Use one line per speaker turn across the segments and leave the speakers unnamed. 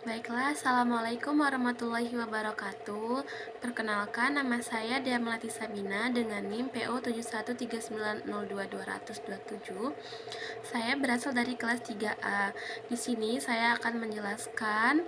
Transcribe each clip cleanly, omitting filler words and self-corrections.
Baiklah, Assalamualaikum warahmatullahi wabarakatuh. Perkenalkan, nama saya Dea Melati Sabina dengan NIM PO 7139022227. Saya berasal dari kelas 3A. Di sini saya akan menjelaskan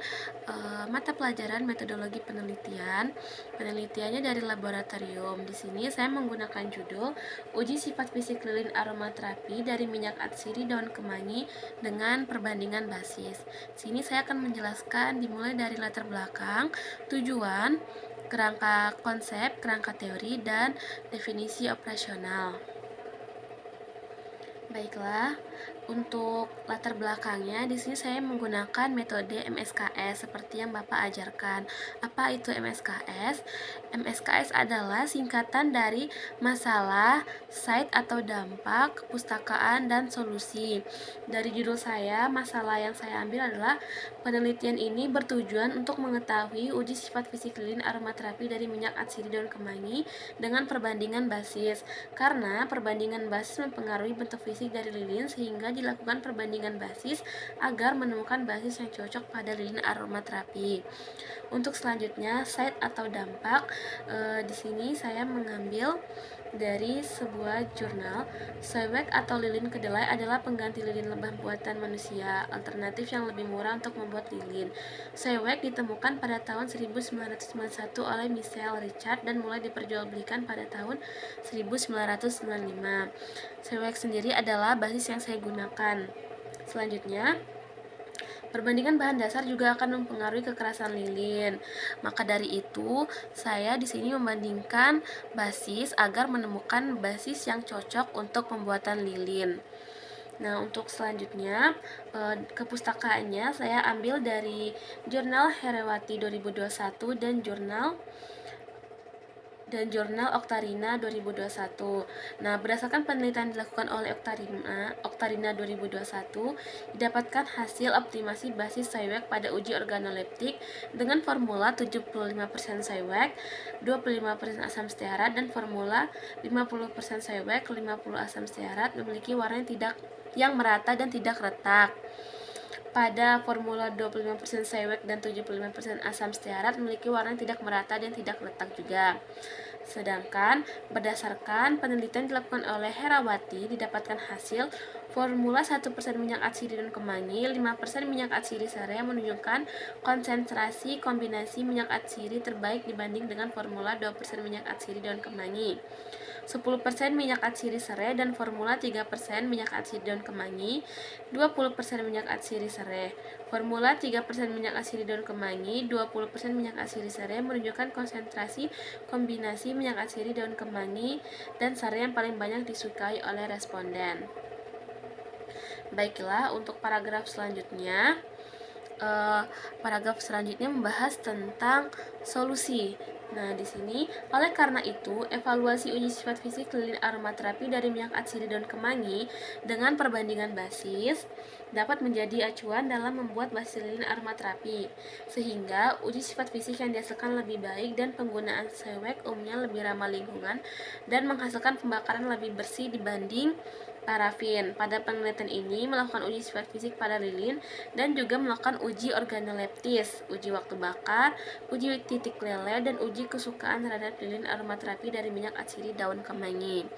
mata pelajaran metodologi penelitian. Penelitiannya dari laboratorium. Di sini saya menggunakan judul Uji Sifat Fisik Lilin Aromaterapi dari minyak atsiri daun kemangi dengan perbandingan basis. Sini saya akan menjelaskan dimulai dari latar belakang, tujuan, kerangka konsep, kerangka teori, dan definisi operasional. Baiklah, untuk latar belakangnya di sini saya menggunakan metode MSKS seperti yang Bapak ajarkan. Apa itu MSKS? MSKS adalah singkatan dari masalah, site atau dampak, kepustakaan, dan solusi. Dari judul saya, masalah yang saya ambil adalah penelitian ini bertujuan untuk mengetahui uji sifat fisik lilin aromaterapi dari minyak atsiri daun kemangi dengan perbandingan basis. Karena perbandingan basis mempengaruhi bentuk fisik dari lilin sehingga dilakukan perbandingan basis agar menemukan basis yang cocok pada lilin aromaterapi. Untuk selanjutnya, site atau dampak. Di sini saya mengambil dari sebuah jurnal. Sewek atau lilin kedelai adalah pengganti lilin lebah buatan manusia, alternatif yang lebih murah untuk membuat lilin. Sewek ditemukan pada tahun 1991 oleh Michael Richard dan mulai diperjualbelikan pada tahun 1995. Sewek sendiri adalah basis yang saya gunakan. Selanjutnya, perbandingan bahan dasar juga akan mempengaruhi kekerasan lilin. Maka dari itu, saya di sini membandingkan basis agar menemukan basis yang cocok untuk pembuatan lilin. Nah, untuk selanjutnya, kepustakaannya saya ambil dari Jurnal Herawati 2021 dan Jurnal Octarina 2021. Nah, berdasarkan penelitian dilakukan oleh Octarina 2021, didapatkan hasil optimasi basis Sewek pada uji organoleptik dengan formula 75% Sewek, 25% asam stearat, dan formula 50% Sewek, 50 asam stearat memiliki warna yang merata dan tidak retak. Pada formula 25% Sewek dan 75% asam stearat memiliki warna yang tidak merata dan tidak retak juga. Sedangkan berdasarkan penelitian dilakukan oleh Herawati, didapatkan hasil formula 1% minyak atsiri daun kemangi, 5% minyak atsiri serai yang menunjukkan konsentrasi kombinasi minyak atsiri terbaik dibanding dengan formula 2% minyak atsiri daun kemangi. 10% minyak atsiri serai dan formula 3% minyak atsiri daun kemangi, 20% minyak atsiri serai. Formula 3% minyak atsiri daun kemangi, 20% minyak atsiri serai menunjukkan konsentrasi kombinasi minyak atsiri daun kemangi dan serai yang paling banyak disukai oleh responden. Baiklah, untuk paragraf selanjutnya membahas tentang solusi. Nah, di sini, oleh karena itu, evaluasi uji sifat fisik lilin aromaterapi dari minyak atsiri daun kemangi dengan perbandingan basis dapat menjadi acuan dalam membuat basis lilin aromaterapi, sehingga uji sifat fisik yang dihasilkan lebih baik dan penggunaan sewek umumnya lebih ramah lingkungan dan menghasilkan pembakaran lebih bersih dibanding parafin. Pada penelitian ini melakukan uji sifat fisik pada lilin dan juga melakukan uji organoleptis, uji waktu bakar, uji titik lele, dan uji kesukaan terhadap lilin aromaterapi dari minyak atsiri daun kemangi.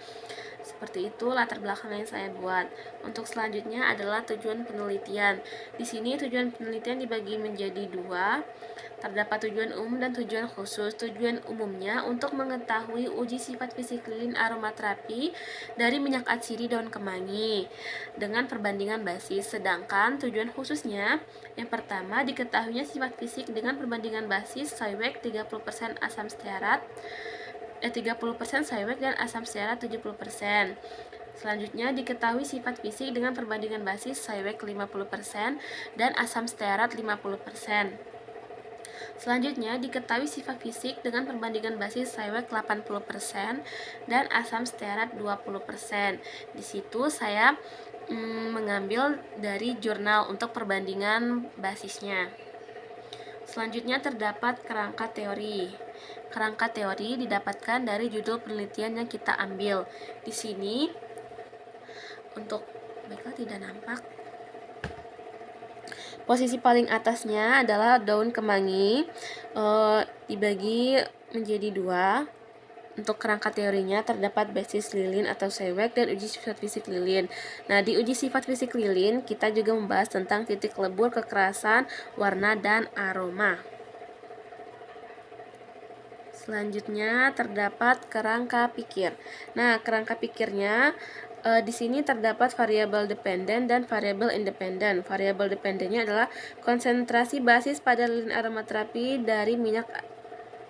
Seperti itu latar belakang yang saya buat. Untuk selanjutnya adalah tujuan penelitian. Di sini tujuan penelitian dibagi menjadi dua. Terdapat tujuan umum dan tujuan khusus. Tujuan umumnya untuk mengetahui uji sifat fisik lilin aromaterapi dari minyak atsiri daun kemangi dengan perbandingan basis. Sedangkan tujuan khususnya, yang pertama diketahuinya sifat fisik dengan perbandingan basis Sewek 30% asam stearat 30% Sewek dan asam stearat 70%. Selanjutnya diketahui sifat fisik dengan perbandingan basis Sewek 50% dan asam stearat 50%. Selanjutnya diketahui sifat fisik dengan perbandingan basis Sewek 80% dan asam stearat 20%. Di situ saya mengambil dari jurnal untuk perbandingan basisnya. Selanjutnya terdapat kerangka teori. Kerangka teori didapatkan dari judul penelitian yang kita ambil. Di sini baiklah tidak nampak. Posisi paling atasnya adalah daun kemangi, dibagi menjadi dua. Untuk kerangka teorinya terdapat basis lilin atau sewek dan uji sifat fisik lilin. Nah, di uji sifat fisik lilin kita juga membahas tentang titik lebur, kekerasan, warna, dan aroma. Selanjutnya terdapat kerangka pikir. Nah, kerangka pikirnya di sini terdapat variabel dependen dan variabel independen. Variabel dependennya adalah konsentrasi basis pada lilin aromaterapi dari minyak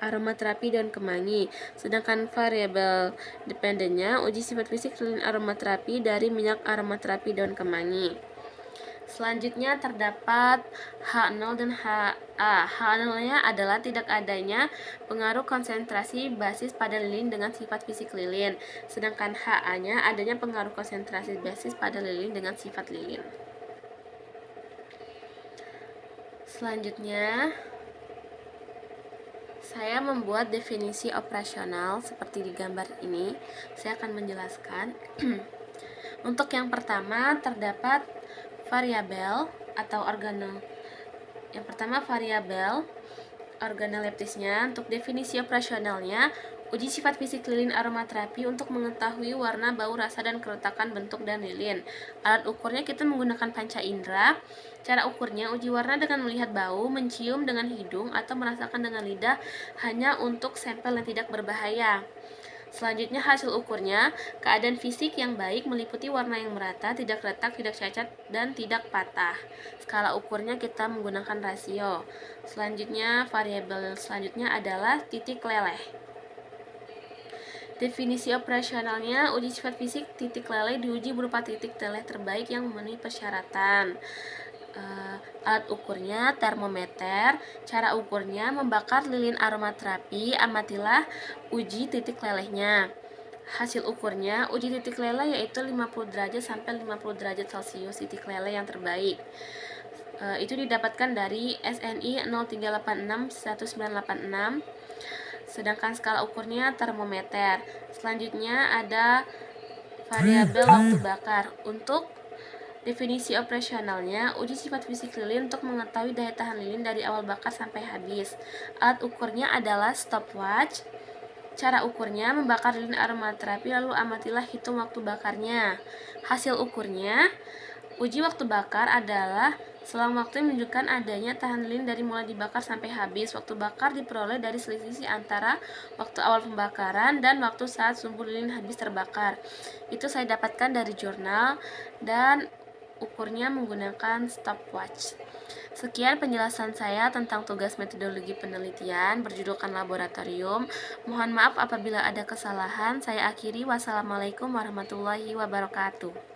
aromaterapi daun kemangi. Sedangkan variabel dependennya uji sifat fisik lilin aromaterapi dari minyak aromaterapi daun kemangi. Selanjutnya terdapat H0 dan HA. H0-nya adalah tidak adanya pengaruh konsentrasi basis pada lilin dengan sifat fisik lilin. Sedangkan HA-nya adanya pengaruh konsentrasi basis pada lilin dengan sifat lilin. Selanjutnya saya membuat definisi operasional seperti di gambar ini. Saya akan menjelaskan. Untuk yang pertama terdapat variabel atau variabel organoleptisnya. Untuk definisi operasionalnya, uji sifat fisik lilin aromaterapi untuk mengetahui warna, bau, rasa, dan keretakan bentuk dan lilin. Alat ukurnya kita menggunakan panca indera. Cara ukurnya uji warna dengan melihat bau, mencium dengan hidung, atau merasakan dengan lidah hanya untuk sampel yang tidak berbahaya. Selanjutnya hasil ukurnya, keadaan fisik yang baik meliputi warna yang merata, tidak retak, tidak cacat, dan tidak patah. Skala ukurnya kita menggunakan rasio. Selanjutnya variabel selanjutnya adalah titik leleh. Definisi operasionalnya, uji sifat fisik titik leleh diuji berupa titik leleh terbaik yang memenuhi persyaratan. Alat ukurnya termometer. Cara ukurnya membakar lilin aromaterapi, amatilah uji titik lelehnya. Hasil ukurnya uji titik leleh yaitu 50 derajat sampai 50 derajat Celcius titik leleh yang terbaik. Itu didapatkan dari SNI 0386-1986. Sedangkan skala ukurnya termometer. Selanjutnya ada variabel waktu bakar. Untuk definisi operasionalnya, uji sifat fisik lilin untuk mengetahui daya tahan lilin dari awal bakar sampai habis. Alat ukurnya adalah stopwatch. Cara ukurnya membakar lilin aromaterapi, lalu amatilah hitung waktu bakarnya. Hasil ukurnya, uji waktu bakar adalah selang waktu yang menunjukkan adanya tahan lilin dari mulai dibakar sampai habis. Waktu bakar diperoleh dari selisih antara waktu awal pembakaran dan waktu saat sumbu lilin habis terbakar. Itu saya dapatkan dari jurnal dan ukurnya menggunakan stopwatch. Sekian penjelasan saya tentang tugas metodologi penelitian berjudulkan laboratorium. Mohon maaf apabila ada kesalahan. Saya akhiri. Wassalamualaikum warahmatullahi wabarakatuh.